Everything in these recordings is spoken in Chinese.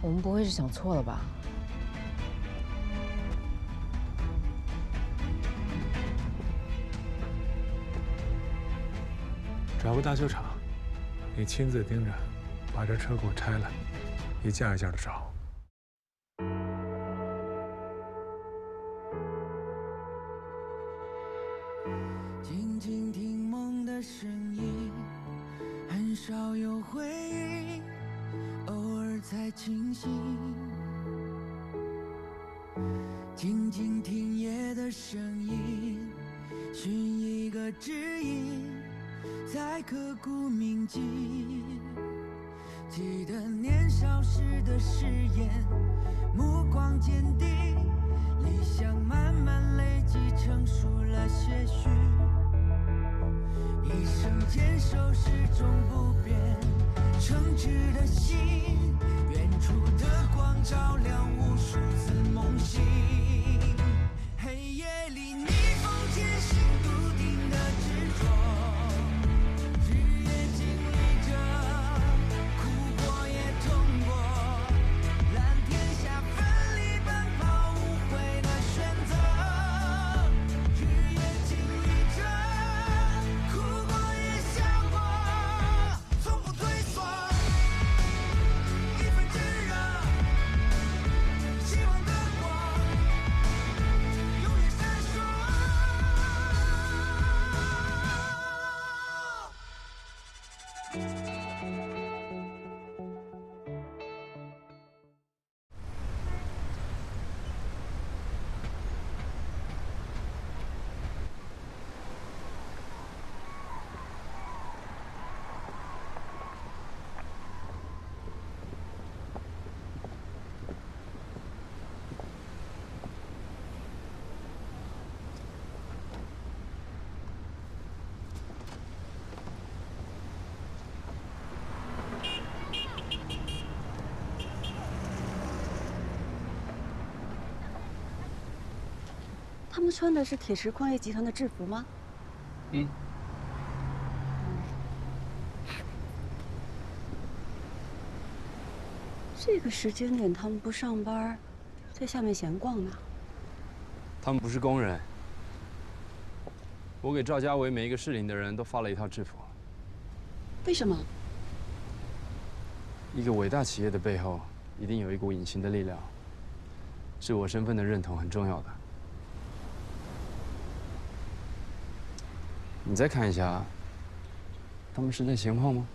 我们不会是想错了吧？找个大修厂，你亲自盯着，把这车给我拆了，一件一件的找。静静听梦的声音，很少有回应，偶尔才清醒。静静听夜的声音，寻一个指引，在刻骨铭记。记得年少时的誓言，目光坚定，理想慢慢累积，成熟了些许。一生坚守始终不变，诚挚的心，远处的光照亮无数次梦醒。黑夜里逆风前行，笃定的执着，日夜经历着，哭过也痛过，蓝天下奋力奔跑，无悔的选择，日夜经历着，哭过也笑过，从不退缩，一份炙热，希望的光永远闪烁。他们穿的是铁石矿业集团的制服吗？嗯。这个时间点他们不上班，在下面闲逛呢。他们不是工人。我给赵家维每一个适龄的人都发了一套制服。为什么？一个伟大企业的背后，一定有一股隐形的力量，自我身份的认同很重要的。你再看一下，他们是在闲晃吗？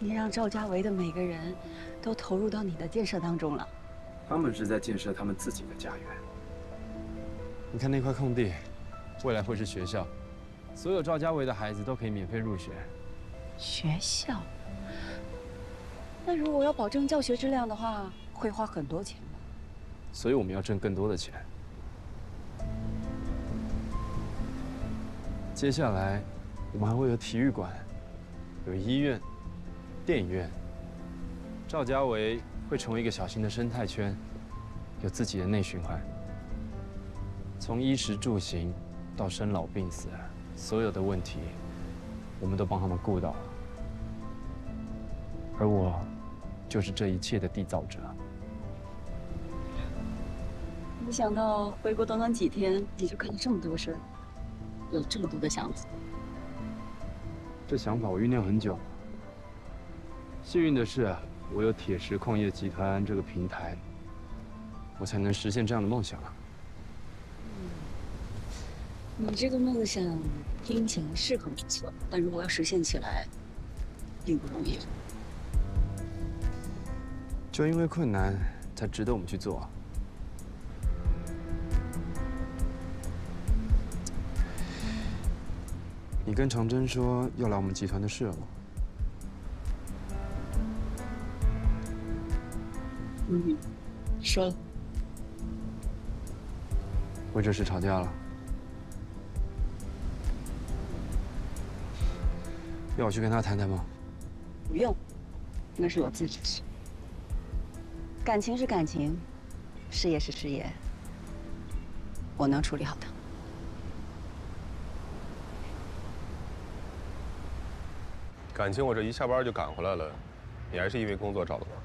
你让赵家维的每个人都投入到你的建设当中了。他们是在建设他们自己的家园。你看那块空地，未来会是学校，所有赵家维的孩子都可以免费入学。学校？那如果要保证教学质量的话，会花很多钱吧？所以我们要挣更多的钱。接下来，我们还会有体育馆，有医院。电影院，赵家维会成为一个小型的生态圈，有自己的内循环。从衣食住行到生老病死，所有的问题，我们都帮他们顾到了。而我，就是这一切的缔造者。没想到回国短短几天，你就干了这么多事儿，有这么多的想法。这想法我酝酿很久。幸运的是，我有铁石矿业集团这个平台，我才能实现这样的梦想。你这个梦想听起来是很不错，但如果要实现起来，并不容易。就因为困难，才值得我们去做。你跟长征说要来我们集团的事了吗？说了。为这事吵架了？要我去跟他谈谈吗？不用，那是我自己的事。感情是感情，事业是事业，我能处理好的。感情我这一下班就赶回来了，你还是因为工作找的我？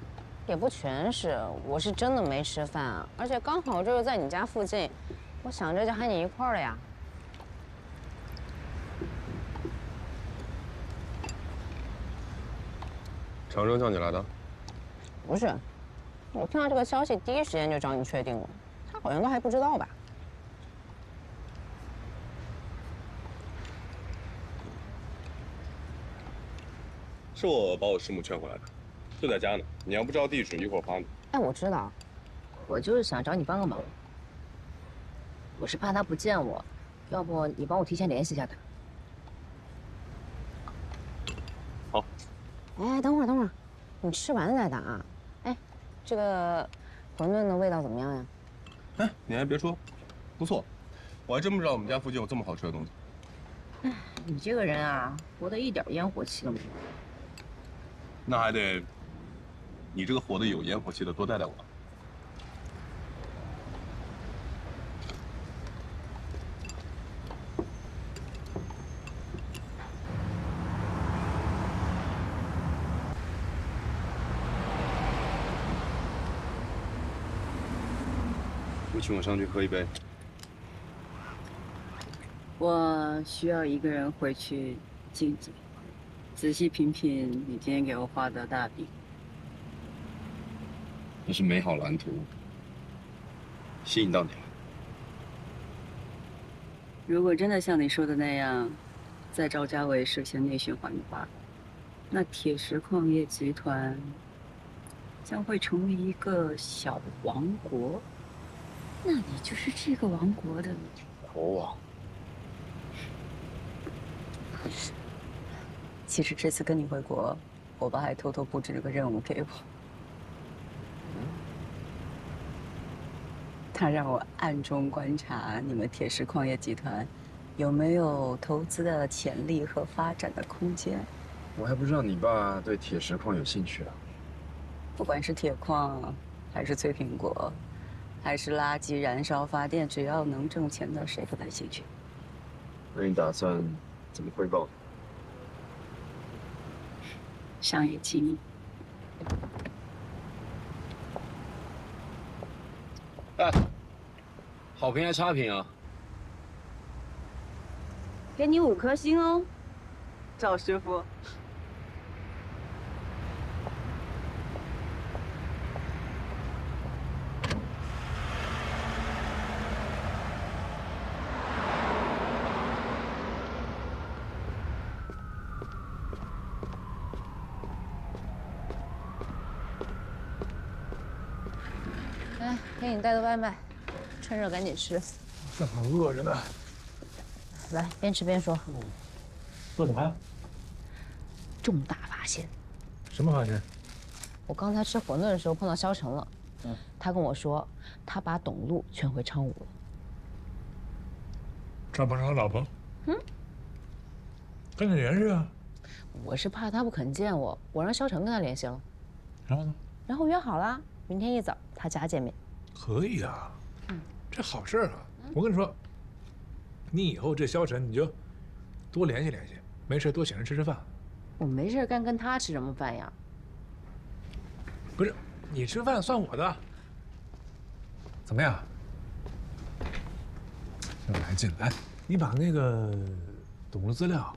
也不全是，我是真的没吃饭，而且刚好这又在你家附近，我想着就喊你一块儿了呀。长征叫你来的？不是，我听到这个消息，第一时间就找你确定了，他好像都还不知道吧？是我把我师母劝回来的，就在家呢。你要不知道地址，一会儿发你。哎，我知道，我就是想找你帮个忙，我是怕他不见我，要不你帮我提前联系一下他。好。哎，等会儿，你吃完再打啊。哎，这个馄饨的味道怎么样呀？哎，你还别说，不错。我还真不知道我们家附近有这么好吃的东西。哎，你这个人啊，活得一点烟火气都没有。那还得你这个活得有烟火气的多带带我。我请我上去喝一杯。我需要一个人回去静静，仔细品品你今天给我画的大饼。那是美好蓝图，吸引到你了。如果真的像你说的那样，在赵家伟实现内循环的话，那铁石矿业集团将会成为一个小王国。那你就是这个王国的国王。其实这次跟你回国，我爸还偷偷布置了个任务给我。他让我暗中观察你们铁石矿业集团有没有投资的潜力和发展的空间。我还不知道你爸对铁石矿有兴趣啊。不管是铁矿，还是脆苹果，还是垃圾燃烧发电，只要能挣钱的，谁不感兴趣？那你打算怎么汇报？商业机密。哎，好评还差评啊？给你5颗星哦，赵师傅。来，给你带的外卖，趁热赶紧吃。这么饿着呢。来，边吃边说。做啥呀？重大发现！什么发现？我刚才吃馄饨的时候碰到肖成了，他跟我说，他把董路劝回昌武了。赵鹏程老婆？跟你联系啊？我是怕他不肯见我，我让肖成跟他联系了。然后呢？然后约好了，明天一早他家见面。可以啊，这好事啊！我跟你说，你以后这肖晨你就多联系联系，没事多请人吃吃饭。我没事干，跟他吃什么饭呀？不是，你吃饭算我的。怎么样？要来劲来，你把那个董路资料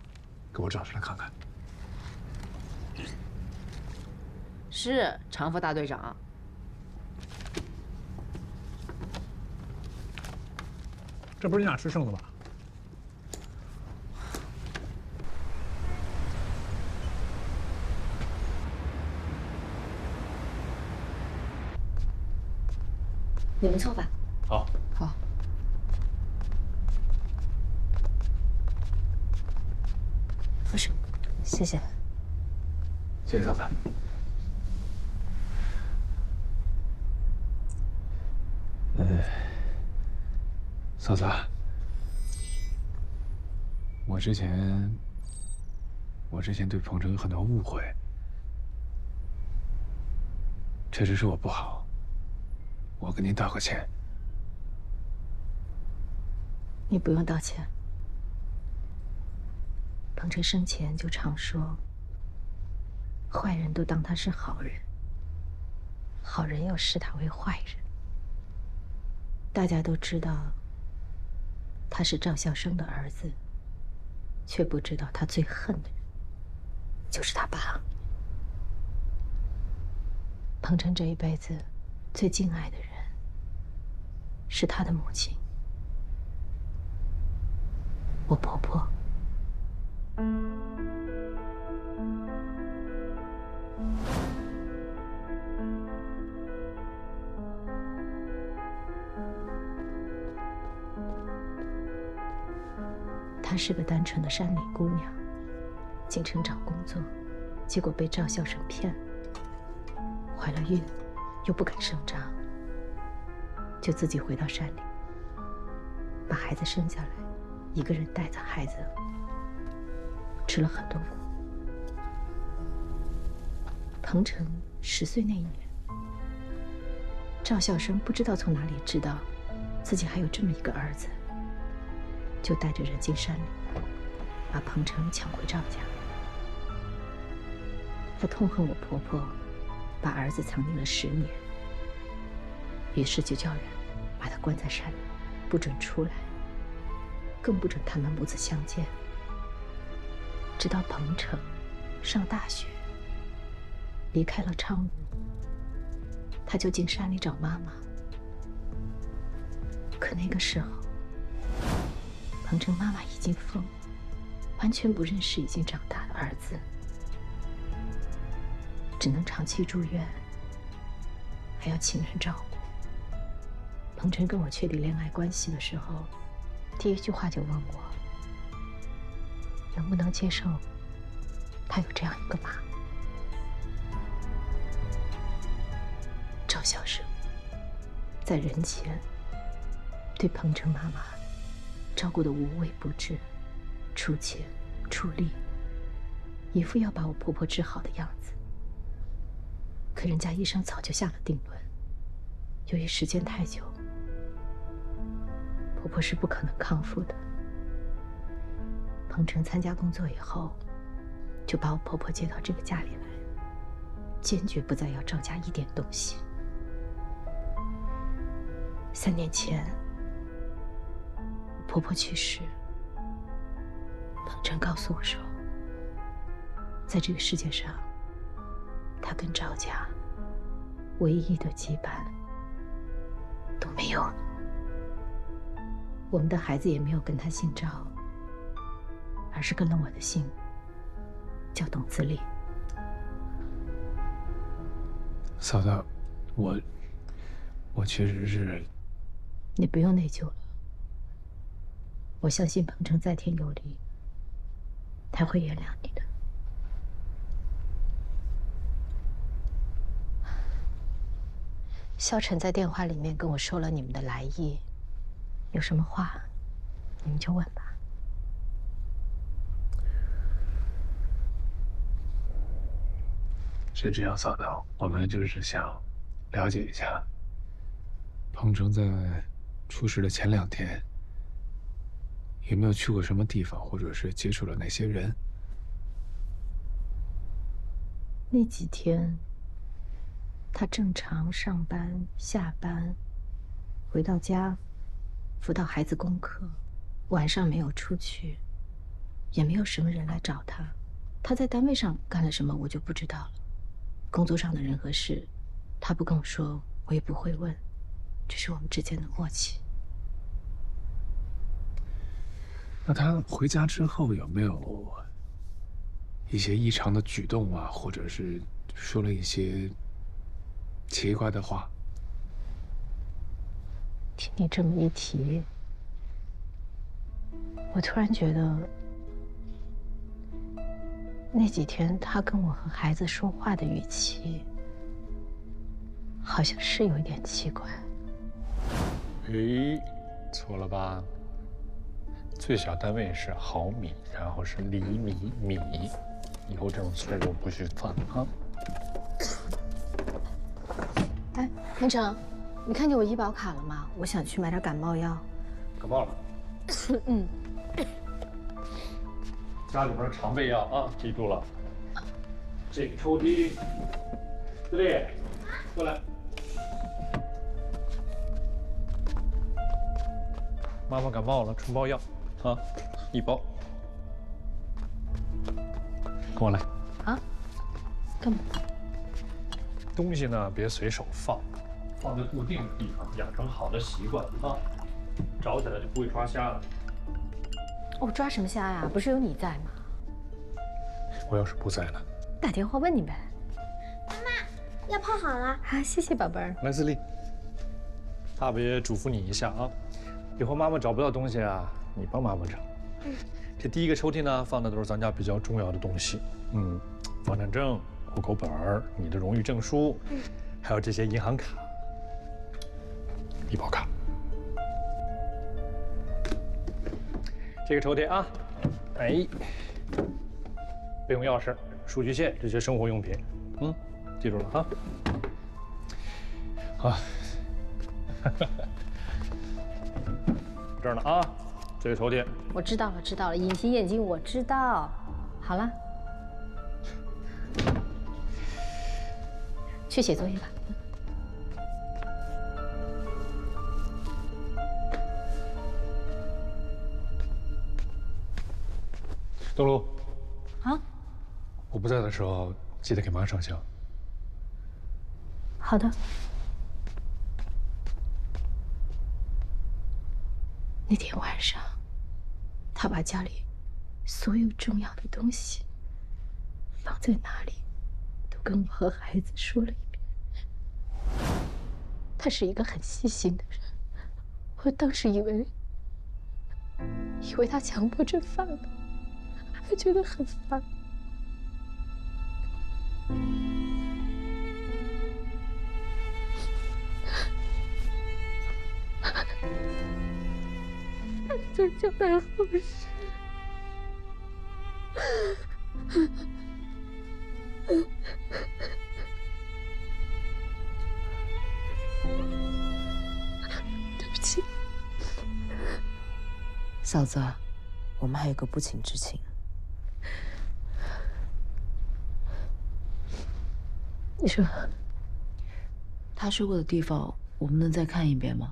给我找出来看看。是长发大队长。这不是你俩吃剩的吗？你们凑吧。好。好。不是，谢谢。谢谢嫂子。嫂嫂子，我之前对彭程有很多误会，确实是我不好，我跟您道个歉。你不用道歉。彭程生前就常说，坏人都当他是好人，好人又视他为坏人。大家都知道他是赵孝生的儿子，却不知道他最恨的人就是他爸。彭程这一辈子最敬爱的人是他的母亲，我婆婆。她是个单纯的山里姑娘，进城找工作，结果被赵孝生骗了，怀了孕，又不敢声张，就自己回到山里，把孩子生下来，一个人带着孩子，吃了很多苦。彭程10岁那一年，赵孝生不知道从哪里知道自己还有这么一个儿子，就带着人进山里，把彭程抢回赵家。他痛恨我婆婆把儿子藏匿了10年，于是就叫人把他关在山里，不准出来，更不准他们母子相见。直到彭程上大学，离开了昌吴，他就进山里找妈妈。可那个时候，彭程妈妈已经疯了，完全不认识已经长大的儿子，只能长期住院，还要请人照顾。彭程跟我确立恋爱关系的时候，第一句话就问我，能不能接受他有这样一个妈。赵孝生在人前对彭程妈妈照顾得无微不至，出钱出力，一副要把我婆婆治好的样子。可人家医生早就下了定论，由于时间太久，婆婆是不可能康复的。彭程参加工作以后，就把我婆婆接到这个家里来，坚决不再要赵家一点东西。3年前，我婆婆去世，彭程告诉我说，在这个世界上，他跟赵家唯一的羁绊都没有了。我们的孩子也没有跟他姓赵，而是跟了我的姓，叫董自立。嫂子，我确实是……你不用内疚了，我相信彭程在天有灵，他会原谅你的。萧晨在电话里面跟我说了你们的来意，有什么话你们就问吧。是这样，嫂子，我们就是想了解一下，彭程在出事的前2天，有没有去过什么地方，或者是接触了哪些人？那几天，他正常上班、下班，回到家，辅导孩子功课，晚上没有出去，也没有什么人来找他。他在单位上干了什么，我就不知道了。工作上的人和事，他不跟我说，我也不会问，这是我们之间的默契。那他回家之后有没有一些异常的举动啊，或者是说了一些奇怪的话？听你这么一提，我突然觉得那几天他跟我和孩子说话的语气，好像是有一点奇怪。诶，错了吧？最小单位是毫米，然后是厘米，以后这种错误不许犯啊！哎，明成，你看见我医保卡了吗？我想去买点感冒药。感冒了？嗯，家里边常备药啊，记住了。这个抽屉，司令，过来。妈妈感冒了，春包药啊，1包。跟我来。啊？干嘛？东西呢别随手放，放在固定的地方，养成好的习惯啊。找起来就不会抓瞎了。我抓什么瞎呀？不是有你在吗？我要是不在呢？打电话问你呗。药泡好了。啊，谢谢宝贝儿。来，司令，大伯也嘱咐你一下啊，以后妈妈找不到东西啊，你帮妈妈找。这第一个抽屉呢，放的都是咱家比较重要的东西，房产证、户口本儿、你的荣誉证书，还有这些银行卡、医保卡。这个抽屉啊，哎，备用钥匙、数据线这些生活用品，记住了啊。好，这儿呢啊，这个抽屉。我知道了，知道了，隐形眼镜我知道。好了，去写作业吧。东路，啊，我不在的时候记得给妈上香。好的。那天晚上，他把家里所有重要的东西放在哪里，都跟我和孩子说了一遍。他是一个很细心的人，我当时以为他强迫症犯了，还觉得很烦。在交代后事。对不起，嫂子，我们还有个不情之请。你说，他睡过的地方，我们能再看一遍吗？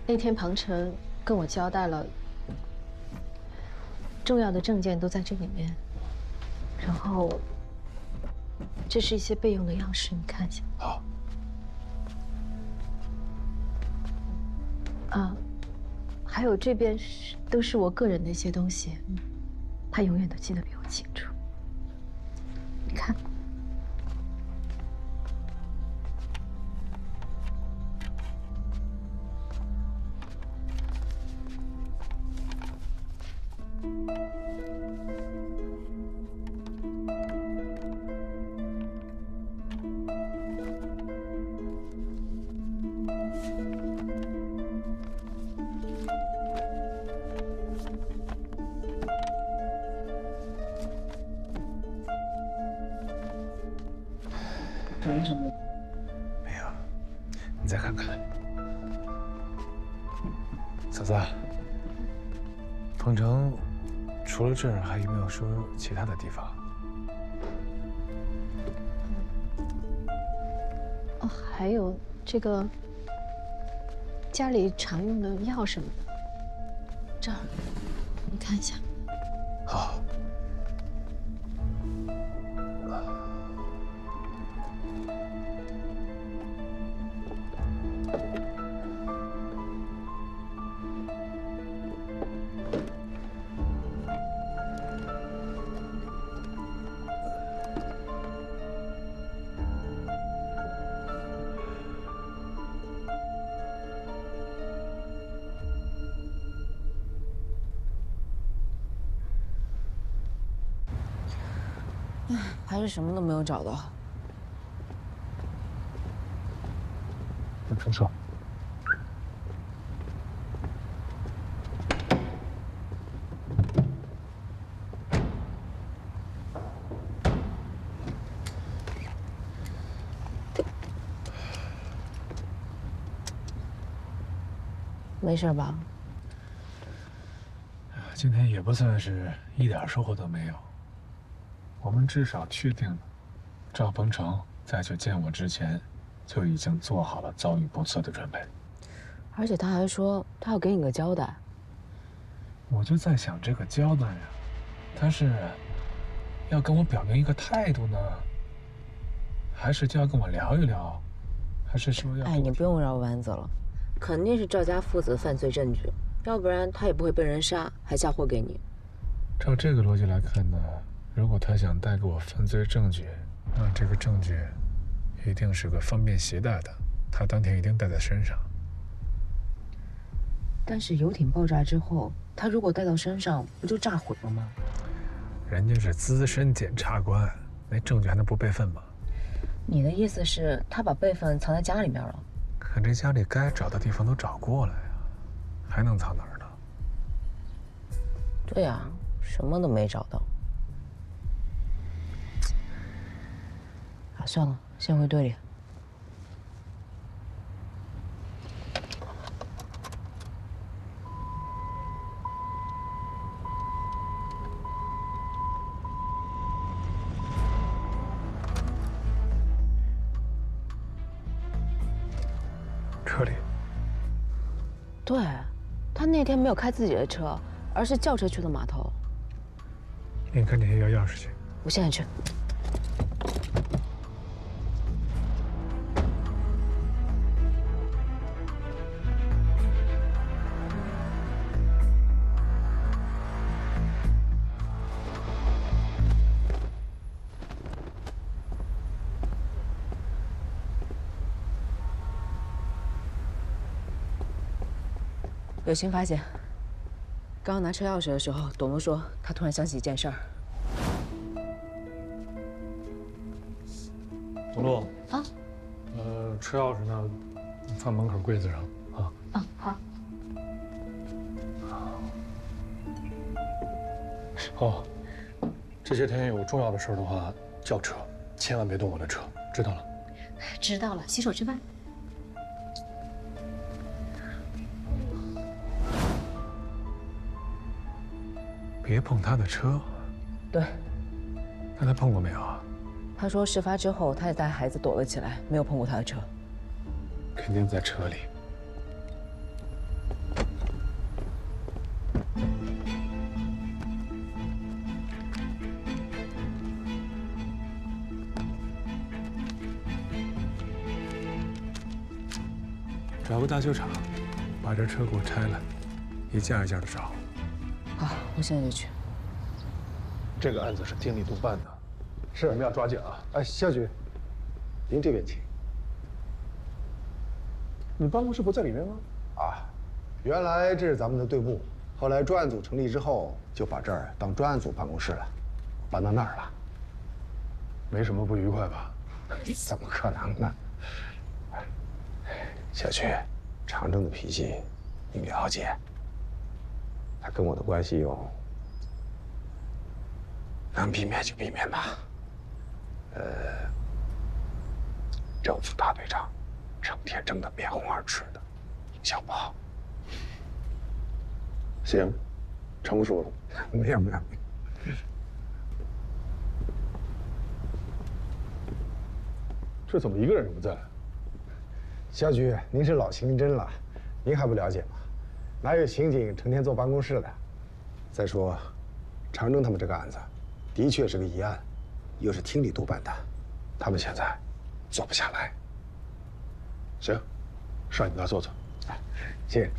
那天庞晨跟我交代了，重要的证件都在这里面，然后这是一些备用的钥匙，你看一下。好。啊，还有这边都是我个人的一些东西，他永远都记得比我清楚。你看。没什么。没有，你再看看。嫂子，鹏程除了这儿，还有没有说其他的地方？哦，还有这个家里常用的药什么的，这儿你看一下。好。还是什么都没有找到。上车。没事吧？今天也不算是一点收获都没有。我们至少确定了，赵鹏程在去见我之前，就已经做好了遭遇不测的准备。而且他还说他要给你个交代。我就在想，这个交代呀，他是要跟我表明一个态度呢，还是就要跟我聊一聊，还是说要……哎，你不用绕弯子了，肯定是赵家父子犯罪证据，要不然他也不会被人杀，还嫁祸给你。照这个逻辑来看呢，如果他想带给我犯罪证据，那这个证据一定是个方便携带的，他当天一定带在身上。但是游艇爆炸之后，他如果带到身上，不就炸毁了吗？人家是资深检察官，那证据还能不备份吗？你的意思是，他把备份藏在家里面了？可这家里该找的地方都找过了呀，还能藏哪儿呢？对呀，什么都没找到。啊，算了，先回队里。车里。对，他那天没有开自己的车，而是轿车去的码头。你赶紧去要钥匙去。我现在去。有新发现。刚刚拿车钥匙的时候，朵朵说她突然想起一件事儿。董路啊，车钥匙呢，放门口柜子上啊。嗯，好。哦，这些天有重要的事儿的话叫车，千万别动我的车，知道了？知道了，洗手吃饭。别碰他的车。对。那他碰过没有啊？他说事发之后，他也带孩子躲了起来，没有碰过他的车。肯定在车里。找个大修厂，把这车给我拆了，一件一件的找。好，我现在就去。这个案子是厅里督办的，是你们要抓紧啊！哎，夏局，您这边请。你办公室不在里面吗？啊，原来这是咱们的队部，后来专案组成立之后，就把这儿当专案组办公室了，搬到那儿了。没什么不愉快吧？怎么可能呢？小区，长征的脾气你了解，他跟我的关系有，能避免就避免吧。政府大队长成天争得面红耳赤的，影响不好。行，成熟了。没有。这怎么一个人也不在？肖局，您是老刑侦了，您还不了解吗？哪有刑警成天坐办公室的？再说，长征他们这个案子，的确是个疑案，又是厅里督办的，他们现在做不下来。行，上你那坐坐。谢谢。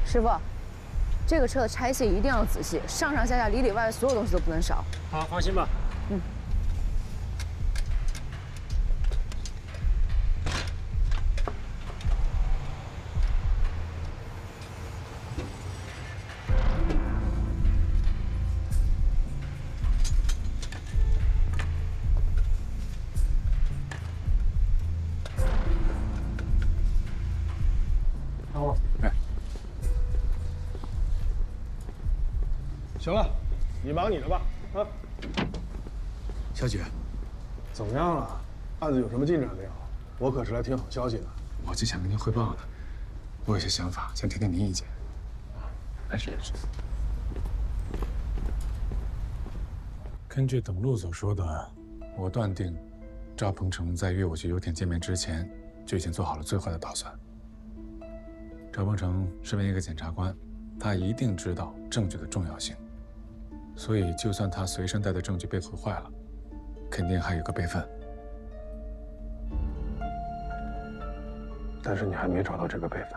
师傅，这个车的拆卸一定要仔细，上上下下里里外外所有东西都不能少。好，放心吧。嗯。行了，你忙你的吧。啊，小菊，怎么样了？案子有什么进展没有？我可是来听好消息的。我就想跟您汇报的，我有些想法，想听听您意见。没事没事。根据董路所说的，我断定，赵鹏程在约我去油田见面之前，就已经做好了最坏的打算。赵鹏程身为一个检察官，他一定知道证据的重要性，所以就算他随身带的证据被毁坏了，肯定还有个备份。但是你还没找到这个备份。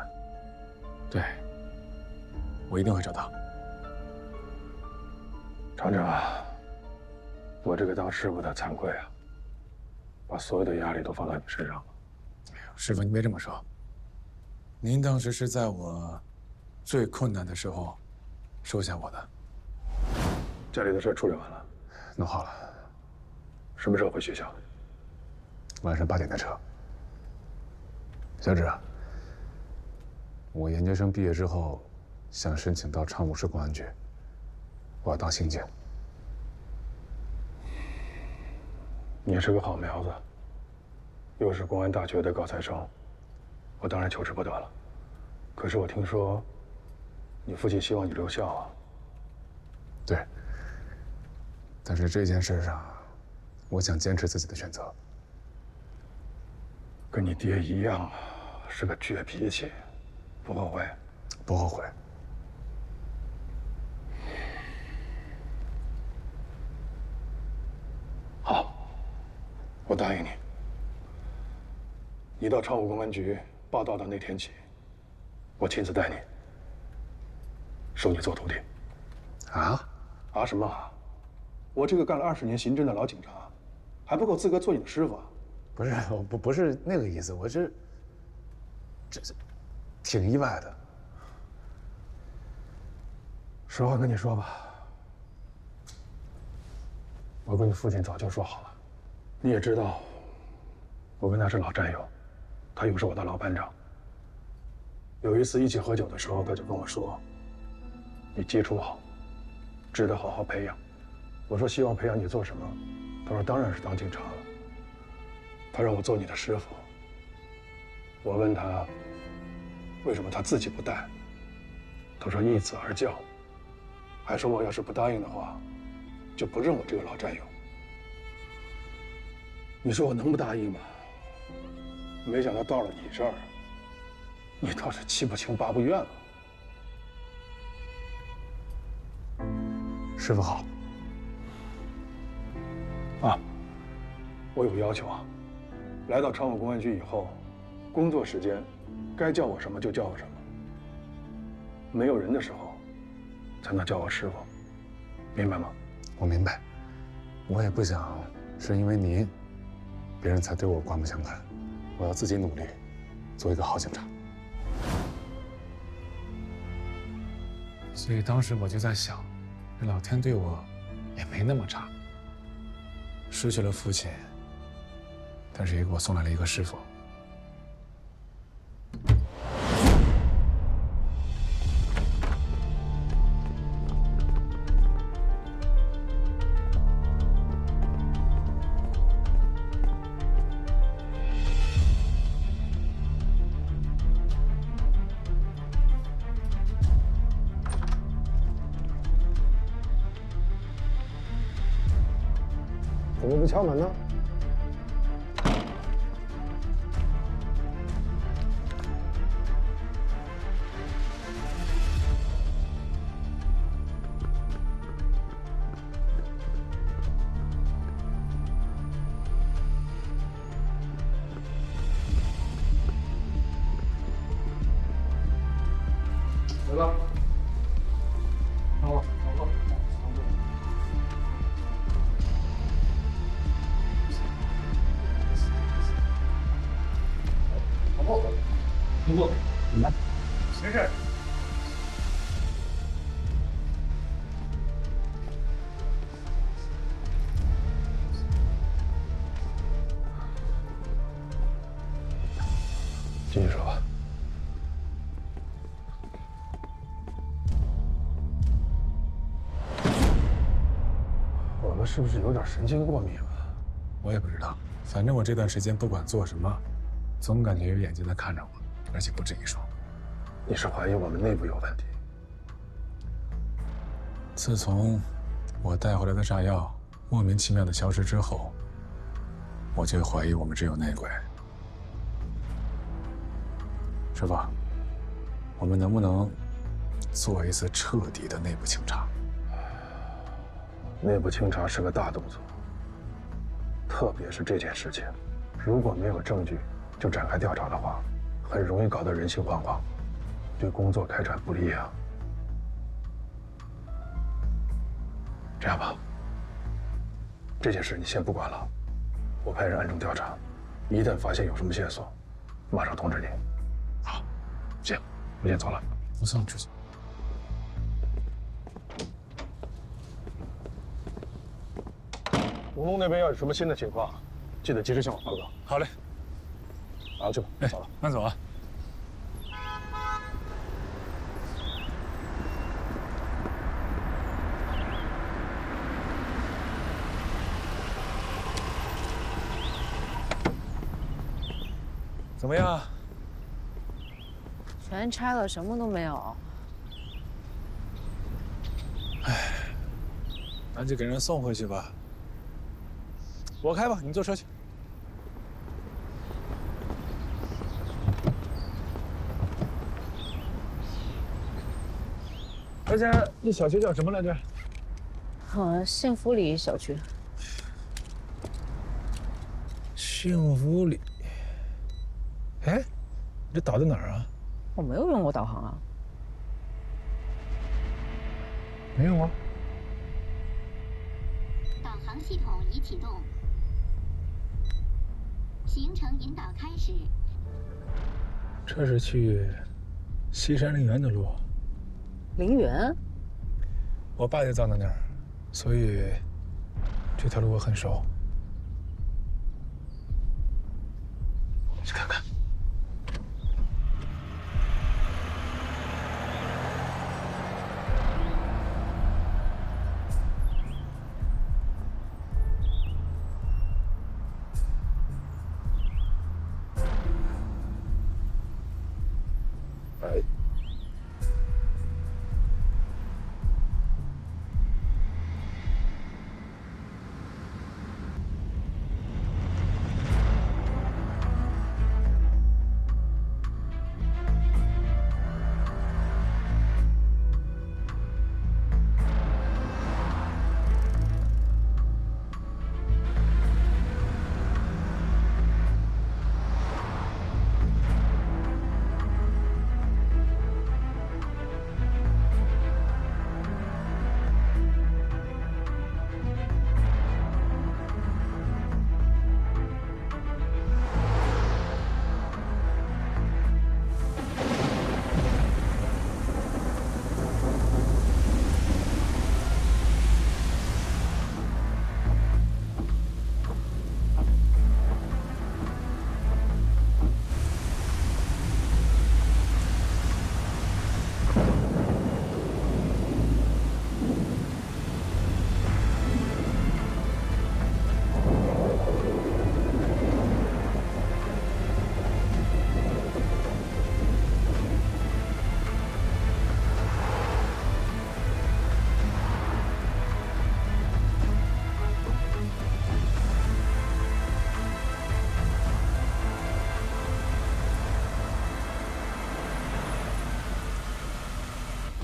对，我一定会找到。厂长啊，我这个当师傅的惭愧啊，把所有的压力都放到你身上了。师傅，您别这么说。您当时是在我最困难的时候收下我的。家里的事处理完了，弄好了。什么时候回学校？晚上8点的车。小芷，我研究生毕业之后，想申请到昌武市公安局，我要当刑警。你是个好苗子，又是公安大学的高材生，我当然求之不得了。可是我听说，你父亲希望你留校啊。对。但是这件事上，我想坚持自己的选择。跟你爹一样啊，是个倔脾气，不后悔？不后悔。好，我答应你。你到昌武公安局报到的那天起，我亲自带你，收你做徒弟。啊？啊什么啊？我这个干了20年刑侦的老警察，还不够资格做你的师傅啊？不是，我不是那个意思，我是，这挺意外的。实话跟你说吧，我跟你父亲早就说好了，你也知道，我跟他是老战友，他又是我的老班长。有一次一起喝酒的时候，他就跟我说：“你基础好，值得好好培养。”我说：“希望培养你做什么？”他说：“当然是当警察了。”他让我做你的师傅。我问他，为什么他自己不带？他说依子而教，还说我要是不答应的话，就不认我这个老战友。你说我能不答应吗？没想到到了你这儿，你倒是七不情八不愿了。师傅好。啊，我有个要求啊。来到昌武公安局以后，工作时间该叫我什么就叫我什么。没有人的时候，才能叫我师傅，明白吗？我明白。我也不想是因为您，别人才对我刮目相看。我要自己努力，做一个好警察。所以当时我就在想，这老天对我也没那么差。失去了父亲。但是也给我送来了一个师傅。怎么不敲门呢？来吧，等会儿，等会儿，往后，往后，来，没事。继续说吧。是不是有点神经过敏了？我也不知道，反正我这段时间不管做什么，总感觉有眼睛在看着我，而且不止一双。你是怀疑我们内部有问题？自从我带回来的炸药莫名其妙的消失之后，我就怀疑我们这有内鬼。师傅，我们能不能做一次彻底的内部清查？内部清查是个大动作，特别是这件事情，如果没有证据就展开调查的话，很容易搞得人心惶惶，对工作开展不利啊。这样吧，这件事你先不管了，我派人暗中调查，一旦发现有什么线索，马上通知你。好，行，我先走了。不送出去。五龙那边要有什么新的情况，记得及时向我报告。好嘞，马上去吧，走了，慢走啊。怎么样？全拆了，什么都没有。唉，那就给人送回去吧。我开吧，你坐车去。而且那小区叫什么来着？幸福里小区。幸福里。哎，你这导在哪儿啊？我没有用过导航啊。没有啊。导航系统已启动，行程引导开始。这是去西山陵园的路。陵园？我爸就葬在那儿，所以这条路我很熟。去看看。哎。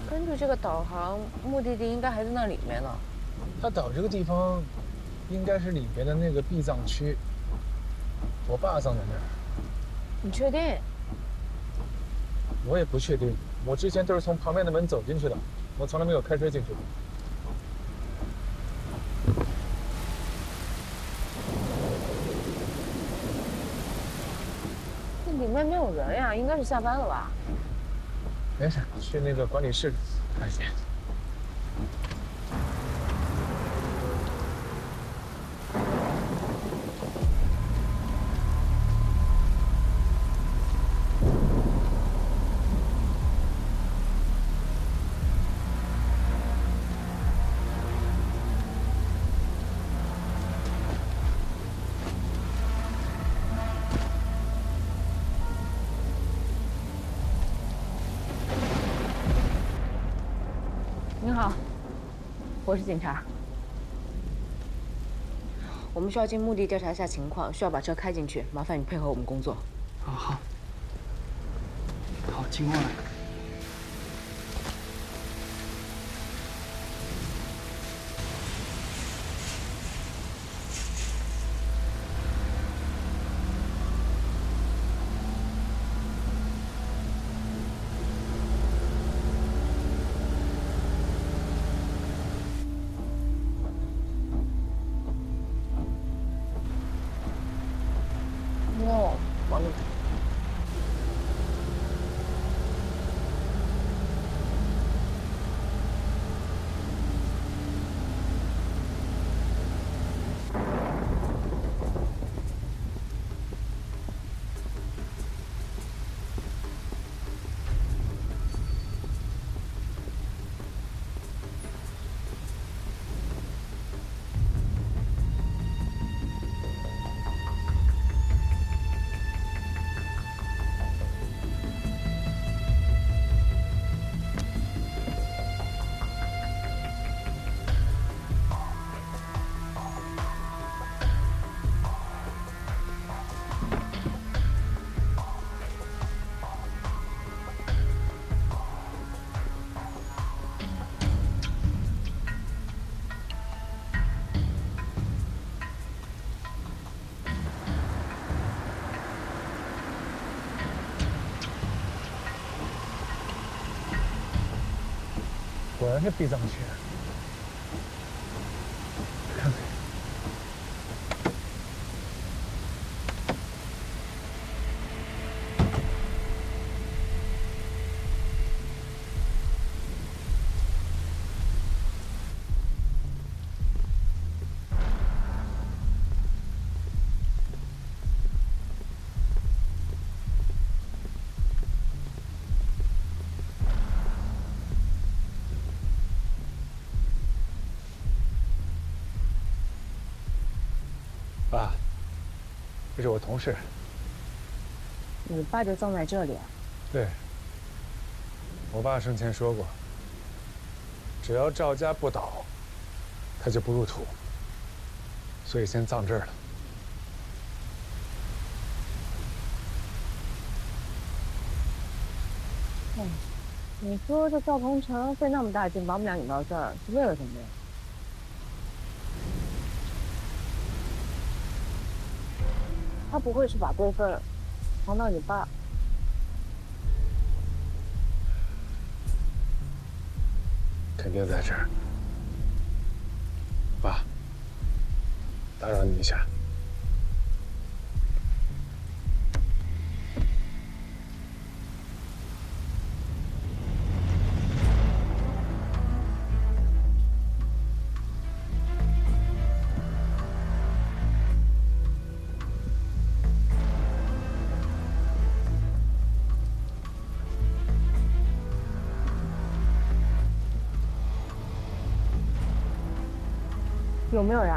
根据这个导航，目的地应该还在那里面呢。他导这个地方，应该是里边的那个避葬区。我爸葬在那儿。你确定？我也不确定，我之前都是从旁边的门走进去的，我从来没有开车进去过。那里面没有人呀，应该是下班了吧？没事，去那个管理室看一眼。我是警察。我们需要进墓地调查一下情况，需要把车开进去，麻烦你配合我们工作。好，情况来。哦，往里走。果然是地藏区。看看。爸，这是我同事。你爸就葬在这里啊？对。我爸生前说过，只要赵家不倒，他就不入土，所以先葬这儿了。你说这赵鹏程费那么大劲把我们俩引到这儿，是为了什么呀？他不会是把辈分藏到你爸？肯定在这儿。爸，打扰你一下。有没有人？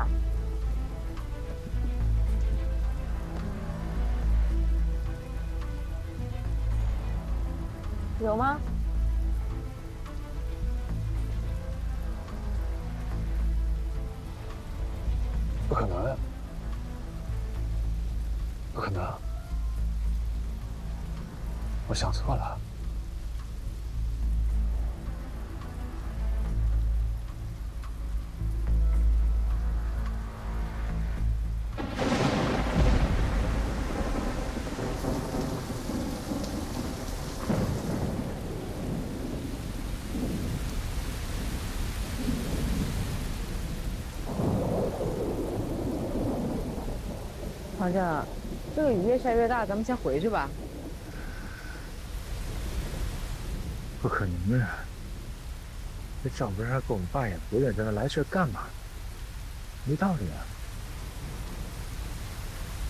有吗？不可能，不可能，我想错了。唐正，这个雨越下越大，咱们先回去吧。不可能啊！这赵不是还跟我们爸也不认，在那来这干嘛？没道理啊！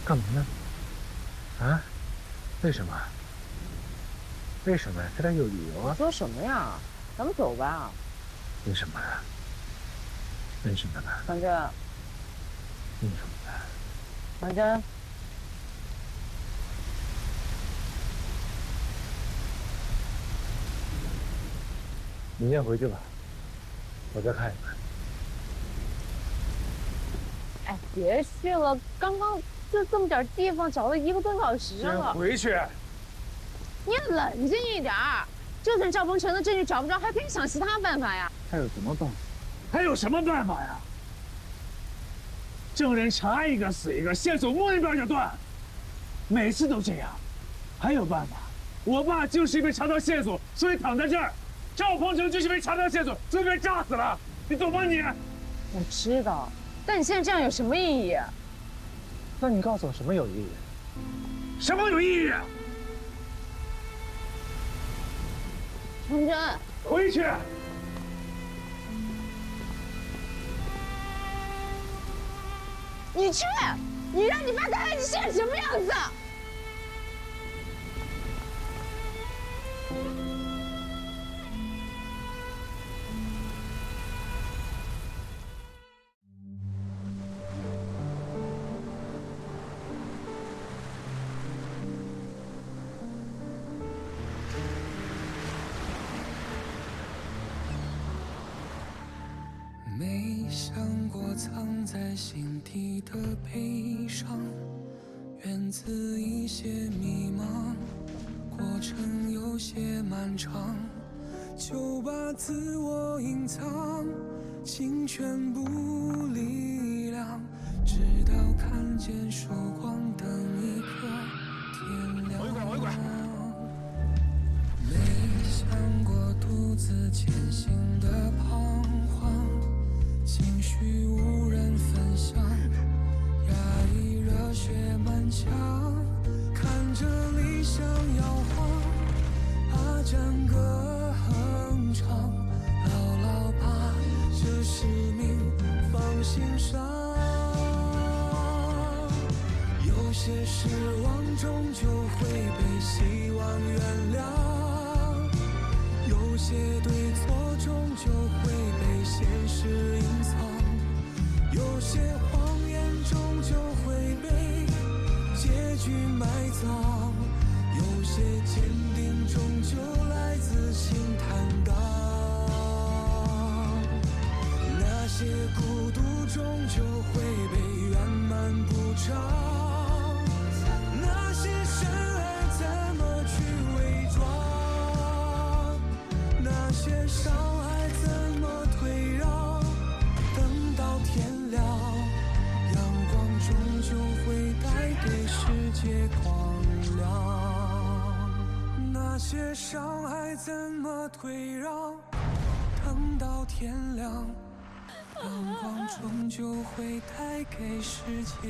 干嘛呢？啊？为什么？为什么？他得有理由啊！你说什么呀？咱们走吧。为什么呀？为什么呢？唐正。为什么呢？唐真，你先回去吧，我再看一看。哎，别去了，刚刚就这么点地方，找了1个多小时了。先回去。你冷静一点儿，就算赵鹏程的证据找不着，还可以想其他办法呀。还有什么办法？还有什么办法呀？证人查一个死一个，线索摸一边就断，每次都这样。还有办法？我爸就是因为查到线索，所以躺在这儿；赵鹏程就是因为查到线索，所以被炸死了。你懂吗你？我知道，但你现在这样有什么意义？那你告诉我什么有意义？什么有意义？程真，回去。你去，你让你爸看看你现在什么样子。没想过藏在心底的悲伤，源自一些迷茫，过程有些漫长，就把自我隐藏，尽全部力量，直到看见曙光等一刻天亮。我一拐。没想过独自前行的彷徨，情绪无人分享，压抑热血满腔，看着理想摇晃，把战歌哼唱，牢牢把这使命放心上。有些失望终究会被希望原谅，有些对错终究会被现实隐藏，有些谎言终究会被结局埋葬，有些坚定终究来自心坦荡，那些孤独终究会被圆满补偿，那些深爱怎么去伪装，那些伤害怎么退让，等到天亮，阳光终究会带给世界光亮，那些伤害怎么退让，等到天亮，阳光终究会带给世界